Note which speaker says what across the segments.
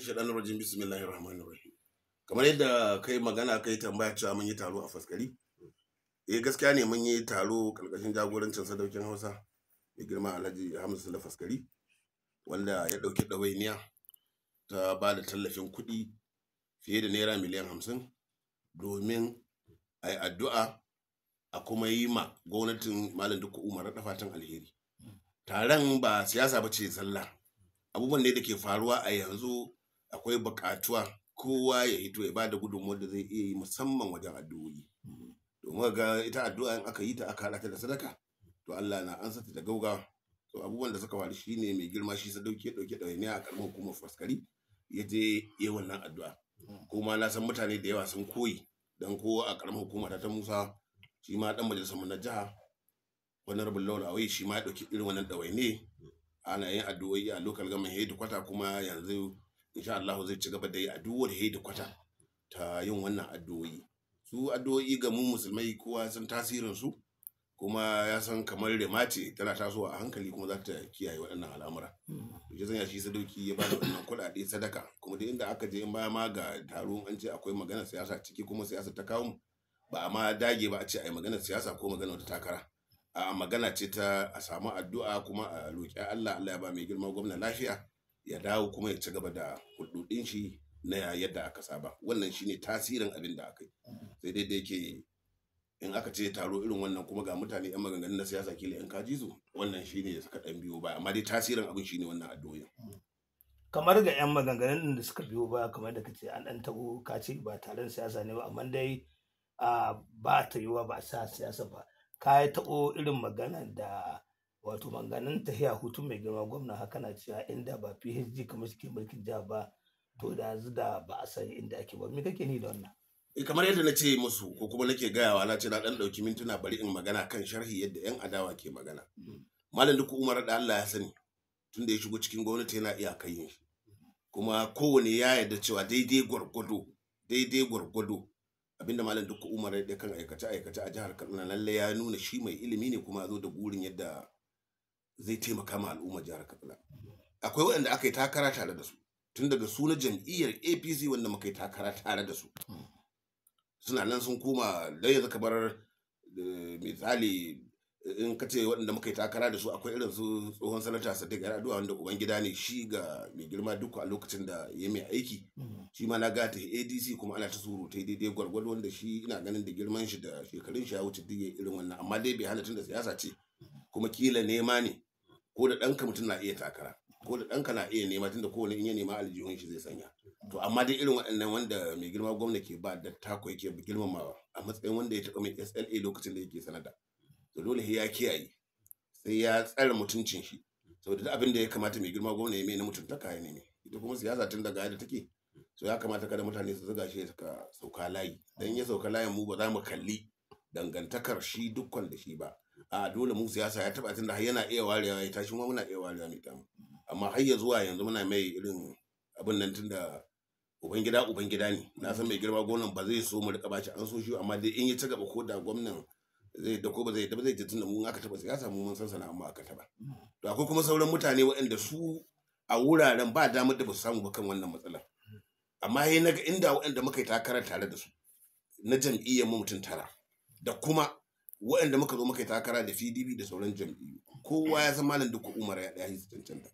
Speaker 1: Shaɗan rajin bismillahir rahmanir rahim. Kamar yadda kai magana kai tambaya cewa mun yi taro a Faskari. Gaskiya ne mun yi taro karkashin jagorancin sadaukin Hausa mai girma Alhaji Hamisu Sule Faskari, wanda ya ɗauki ɗawainiya ta ba da tallafin kuɗi fiye da naira miliyan 50 domin a yi addu'a a kuma yi ma gwamnatin Malam Dikko Umar da fatan alheri. Taron ba siyasa ba ce sallah, abubuwan ne da ke faruwa a yanzu. Akwai buƙatuwa kowa ya hito ya bada gudunmuwar da zai iya yi musamman wajen addu'o'i, domin ga ita addu'a in aka yi ta aka haɗa ta da sadaka to Allah na ansa ta da gaugawa. To abubuwan da suka faru shine mai girma shi sadauki ya ɗauki ɗawainiya a ƙaramin hukumar Faskari ya je yi wannan addu'a, kuma na san mutane da yawa sun koyi, dan ko a ƙaramin hukuma ta Musa shi ma dan majalisar mu na jiha Honorable Lawal Awai shi ma ya ɗauki irin wannan ɗawainiya. Ana yin addu'o'i a local government headquarter, kuma yanzu insha Allah zai ci gaba da yi addu'o'ar headquarter ta yin wannan addu'o'i. Su addu'o'i ga mu musulmai kowa san tasirin su, kuma ya san kamar remace tana tasowa a hankali kuma za ta kiyaye waɗannan al'amura. Ya sanya shi sadauki ya bada wannan kuɗaɗe sadaka, kuma duk inda aka je in baya ma ga taro an ce akwai magana siyasa ciki, kuma siyasa ta kawo ba a ma dage ba a ce ai magana siyasa ko magana wata takara. A magana ce ta a samu addu'a kuma a roƙi Allah ya ba mai girma gwamna lafiya ya dawo kuma ya ci gaba da hulɗoɗin shi na yadda aka saba. Wannan shine tasirin abin da aka yi. Sai dai da yake in aka ce taro irin wannan kuma ga mutane yan maganganun na siyasa kila yan kaji su, wannan shine suka dan biyo baya, amma dai tasirin abin shine wannan addu'o'i.
Speaker 2: Kamar ga yan maganganun da suka biyo baya, kamar da kace an dan tabo ka ce ba taron siyasa ne ba, amma dai ba ta yiwa ba sa siyasa ba. Ka yi taɓo irin magana da wato maganganun tahiya hutun mai girma gwamna, haka na cewa inda ba PhD kamar suke mulkin jiha ba to da yanzu da ba a san inda ake ba. Me kake ni da wannan?
Speaker 1: Kamar yadda na ce musu ko kuma nake gayawa, na ce na dan ɗauki mintuna bari in magana kan sharhi yadda yan adawa ke magana. Malam Dikko Umar da Allah ya sani tunda ya shigo cikin gwamnati yana iya kai shi, kuma kowane ya yarda cewa daidai gwargwado abinda Malam Dikko Umar ya kan aikace a jihar Kaduna lalle ya nuna shi mai ilimi ne, kuma ya zo da burin yadda zai taimaka ma al'ummar jihar Kaduna. Akwai waɗanda aka yi takara tare da su tun daga su na jam'iyyar APC wanda muka yi takara tare da su, suna nan sun koma. Dan yanzu kamar misali in ka ce waɗanda muka yi takara da su, akwai irin su tsohon sanata Sadiq Yar'adua wanda ubangida ne shi ga mai girma Dikko a lokacin da ya mai aiki. Shi ma na gata ADC, kuma ana ta surutai daidai gwargwado, wanda shi ina ganin da girman shi da shekarun shi ya wuce duk irin wannan, amma dai bai hana tun da siyasa ce kuma kila nema ne, ko da ɗanka mutum na iya takara, ko da ɗanka na iya nema, tunda kowane in ya nema aljihun shi zai sanya. To amma dai irin waɗannan wanda mai girma gwamna ke ba da tako yake girmamawa a matsayin wanda ya taɓa mai SLA lokacin da yake sanada, to dole ya kiyaye, sai ya tsare mutuncin shi, saboda duk abin da ya kamata mai girma gwamna ya mai na mutuntaka ya neme. Ita kuma siyasa tun daga yadda take, so ya kamata kada mutane su zuga shi suka sauka layi. Dan ya sauka layin mu ba za mu kalli dangantakar shi dukkan da shi ba. A dole mu siyasa ya taba tunda har yana iya warewa ya tashi, muna iya warewa mai tamu, amma har ya zuwa yanzu muna mai irin abin nan tunda ubangida ne. Na san mai girma gwamnan ba zai so mu rika bashi an so shi, amma dai in ya ci gaba ko da gwamnan zai da ko ba zai ji tunda mun aka taba siyasa mu mun san sana, amma aka taba. To akwai kuma sauran mutane waɗanda su a wuraren ba damar da ba su samu ba kan wannan matsalar, amma yayin naga inda waɗanda muka yi takara tare da su na jam'iyyar mu mutum tara, da kuma waɗanda muka zo muka yi takara da PDP da sauran jam'iyyu, kowa ya san Malam Dikko Umar ya yi su cancanta,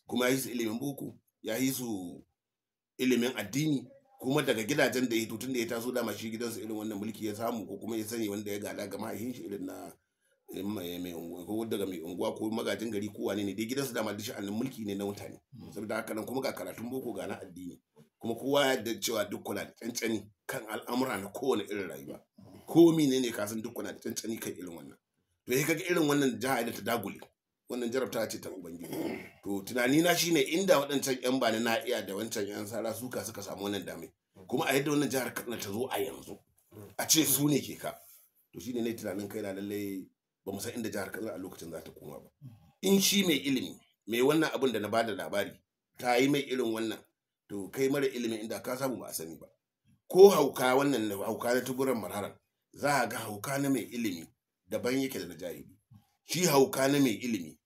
Speaker 1: kuma ya yi su ilimin boko, ya yi su ilimin addini, kuma daga gidajen da ya hito tun da ya taso dama shi gidansu irin wannan mulki ya samu, ko kuma ya sani wanda ya gada ga mahaifin shi irin na mai unguwa, ko daga mai unguwa ko magajin gari ko wane ne dai gidansu dama duk sha'anin mulki ne na mutane. Saboda haka nan kuma ga karatun boko ga na addini, kuma kowa ya yarda cewa duk kuna da cancani kan al'amura na kowane irin rayuwa, ko menene ka san duk kuna da cancani kan irin wannan. To sai kaga irin wannan jiha da ta dagule, wannan jarabta ce ta ubangiji. To tunani na shine inda waɗancan yan bani na iya da wancan yan sara suka suka samu wannan dame, kuma a yadda wannan jihar Kaduna ta zo a yanzu a ce su ne ke ka, to shine ne tunanin kai na lalle ba mu san inda jihar Kaduna a lokacin za ta koma ba. In shi mai ilimi mai wannan abin da na bada labari ta yi mai irin wannan, to kai mara ilimin inda ka samu ba a sani ba. Ko hauka wannan hauka na tuburan marharan, za a ga hauka na mai ilimi daban yake da na jahili. Shi hauka na mai ilimi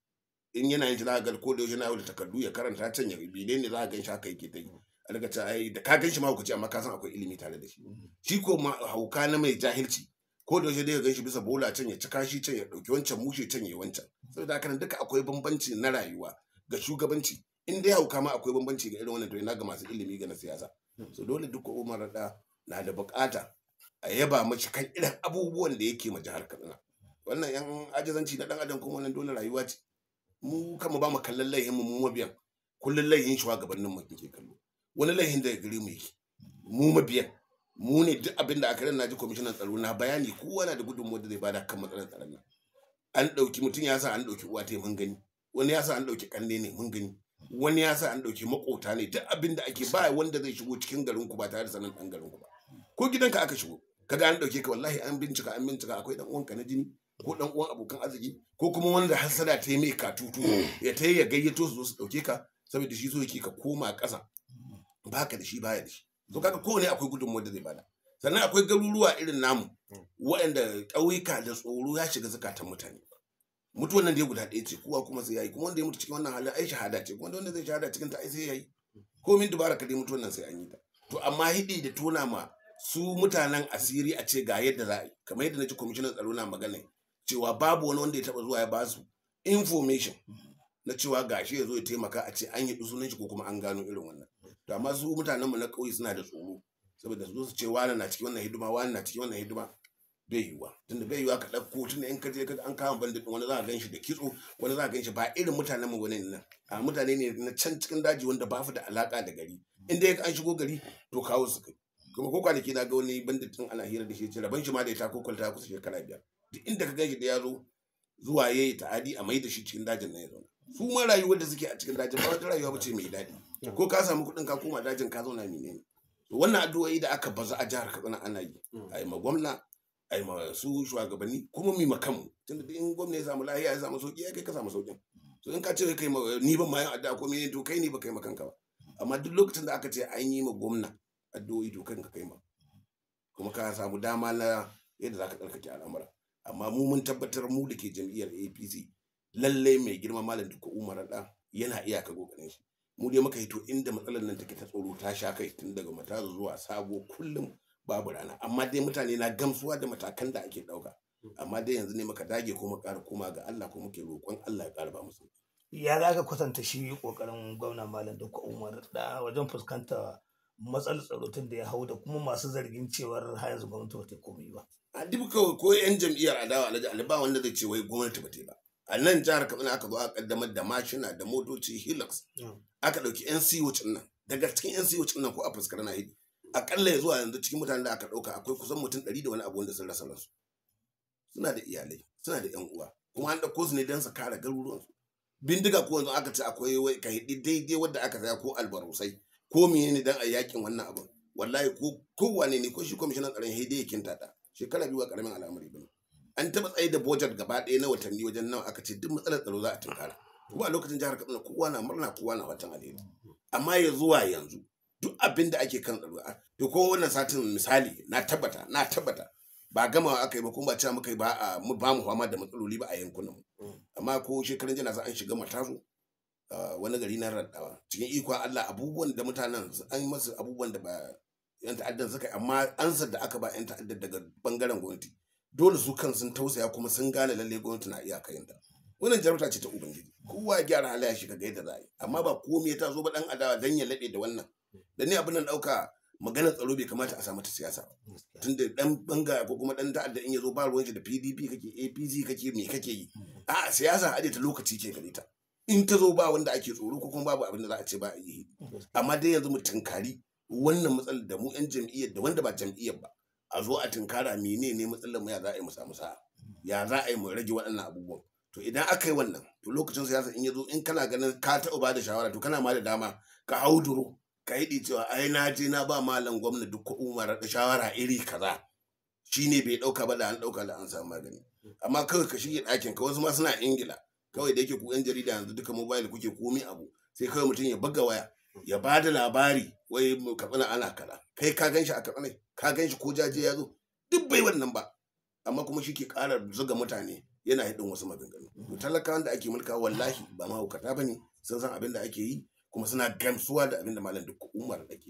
Speaker 1: in yana yin shi za a ga ko da yaushe na da takardu ya karanta can ya bide ne, za a gan shi haka yake ta yi. a daga ta ai da ka gan shi mahaukaci amma ka san akwai ilimi tare da shi shi ko hauka na mai jahilci ko da yaushe dai gan shi bisa bola can ya ci kashi can ya dauki wancan mushe can ya wancan saboda haka nan duka akwai bambanci na rayuwa ga shugabanci in dai hauka ma akwai bambanci ga irin wannan to ina ga masu ilimi ga na siyasa so dole duka Umar da na da bukata a yaba mashi kan irin abubuwan da yake ma jihar Katsina wannan yan ajizanci na dan adam kuma wannan dole rayuwa ce mu kama ba mu kallon laihin mu mabiyan kullun laihin shugabannin mu kike kallo wani laihin da gare mu yake mu mabiyan mu ne duk abin da aka ran naji kwamishinan tsaro na bayani kowa na da gudunmuwar da zai bada kan matsalar tsaron nan an dauki mutum ya sa an dauki uwa ta mun gani wani ya sa an dauki kanne ne mun gani wani ya sa an dauki makota ne duk abin da ake ba wanda zai shigo cikin garin ku ba tare da sanin dan garin ku ba ko gidanka aka shigo kaga an dauke ka wallahi an bincika akwai dan uwanka na jini ko dan uwan abokan arziki ko kuma wanda hasada ta yi mai katutu ya ta ya gayyato su zo su dauke ka saboda shi so yake ka koma ƙasa baka da shi baya da shi to kaga kowane akwai gudunmuwar da zai bada sannan akwai garuruwa irin namu waɗanda ƙauyuka da tsoro ya shiga zakatan mutane mutuwan nan da ya guda ɗaya ce kowa kuma sai yayi kuma wanda ya mutu cikin wannan halin ai shahada ce kuma wanda zai shahada cikin ta ai sai yayi ko min dubara ka dai mutuwan nan sai an yi ta to amma hidi da tona ma su mutanen asiri a ce ga yadda za a yi kamar yadda na ji kwamishinan tsaro na magana cewa babu wani wanda ya taba zuwa ya ba su information na cewa gashi ya zo ya taimaka a ce an yi sunan shi ko kuma an gano irin wannan to amma su mutanenmu na ƙauye suna da tsoro saboda su zo su ce wani na cikin wannan hidima wani na cikin wannan hidima bai yiwuwa tunda bai yiwuwa ka ɗauko tunda in ka je an kama bandit wani za a gan shi da kitso wani za a gan shi ba irin mutanenmu wani nan a mutane ne na can cikin daji wanda ba su da alaka da gari inda an shigo gari to kawo su kai kuma ko kwanaki na ga wani bandit din ana hira da shi ce rabon shi ma da ya tako kwalta kusa shekara 5 duk inda ka gan shi da ya zo zuwa yayi ta'adi a mai da shi cikin dajin nan ya zauna su ma rayuwar da suke a cikin dajin ba wata rayuwa ba ce mai daɗi ko ka samu kuɗin ka koma dajin ka zauna menene to wannan addu'o'i da aka baza a jihar Katsina ana yi ai ma gwamna ai ma su shugabanni kuma mi makan tunda in gwamna ya samu lafiya ya samu sauki ya kai ka samu saukin to in ka ce kai ni ban ma yin addu'a ko menene to kai ni ba kai ma kanka ba amma duk lokacin da aka ce an yi ma gwamna addu'o'i to kanka kai ma kuma ka samu dama na yadda zaka tsarkake al'amura amma mu mun tabbatar mu da ke jam'iyyar APC lalle mai girma malam Dikko Umar da yana iyaka kokarin shi mu dai muka hito inda matsalar nan take ta tsoro ta sha kai tun daga matazu zuwa sabo kullum babu rana amma dai mutane na gamsuwa da matakan da ake dauka amma dai yanzu ne muka dage kuma ƙara koma ga Allah ko muke roƙon Allah ya ƙara ba mu sauki
Speaker 2: ya za ka kwatanta shi kokarin gwamna malam Dikko Umar da wajen fuskanta matsalar tsaro tun da ya hau da kuma masu zargin cewar har yanzu gwamnati ba ta komai ba
Speaker 1: a duk ko yan jam'iyyar adawa Alhaji Ali ba wanda zai ce wai gwamnati ba ta ba a nan jihar Katsina aka zo aka kaddamar da mashina da motoci Hilux aka dauki NC wucin nan daga cikin NC wucin nan ko a fuskar na hidi akalla ya zuwa yanzu cikin mutanen da aka dauka akwai kusan mutum 100 da wani abu wanda sun rasa ransu suna da iyalai suna da yan uwa kuma an dauko su ne don su kare garuruwan su bindiga ko yanzu aka ce akwai wai ka hidi daidai wanda aka saya ko albarusai ko menene dan a yakin wannan abu wallahi ko wane ne ko shi kwamishinan tsaron hidi yakin tata shekara 2 a karamin al'amari bane an taba tsaye da budget gaba ɗaya na watanni wajen nawa aka ce duk matsalar tsaro za a tunkara kuma a lokacin jihar Katsina kowa na murna kowa na watan alheri amma ya zuwa yanzu duk abin da ake kan tsaro to ko wannan satin misali na tabbata ba gama aka yi ba kuma ba cewa muka yi ba mu fama da matsaloli ba a yankunan mu amma ko shekarun jana za an shiga matazo wani gari na Raddawa cikin iko Allah abubuwan da mutanen an yi masu abubuwan da ba yan ta'addan suka yi amma ansar da aka ba yan ta'addan daga bangaren gwamnati dole su kan sun tausaya kuma sun gane lalle gwamnati na iyaka yin ta wannan jarumta ce ta ubangiji kowa ya gyara halayya shi kaga yadda za a yi amma ba komai ta zo ba dan adawa dan ya lade da wannan da ni abin nan dauka maganar tsaro bai kamata a samu ta siyasa tunda dan banga ko kuma dan ta'adda in ya zo ba ruwan shi da PDP kake APC kake me kake yi a siyasa aje ta lokaci ke gare ta in ta zo ba wanda ake tsoro ko kuma babu abin da za a ce ba a yi amma dai yanzu mu tunkari wannan matsalar da mu yan jam'iyyar da wanda ba jam'iyyar ba a zo a tunkara menene matsalar mu ya za a yi mu samu sa'a ya za a yi mu rage waɗannan abubuwan to idan aka yi wannan to lokacin siyasa in ya zo in kana ganin ka taɓa ba da shawara to kana ma da dama ka hauduro ka yi cewa ai na je na ba malam gwamna Dikko Umar da shawara iri kaza shine bai ɗauka ba da an ɗauka da an samu magani amma kawai ka shige ɗakin ka wasu ma suna Ingila kawai da yake ku yan jarida yanzu duka mobile kuke komi abu sai kawai mutum ya buga waya ya ba da labari wai Katsina ana kaza kai ka ganshi a Katsina ka ganshi ko jaje ya zo duk bai wannan ba amma kuma shi ke ƙara zuga mutane yana hidin wasu maganganu talakawan da ake mulka wallahi ba mahaukata bane sun san abin da ake yi kuma suna gamsuwa da abin da malam duk umar ake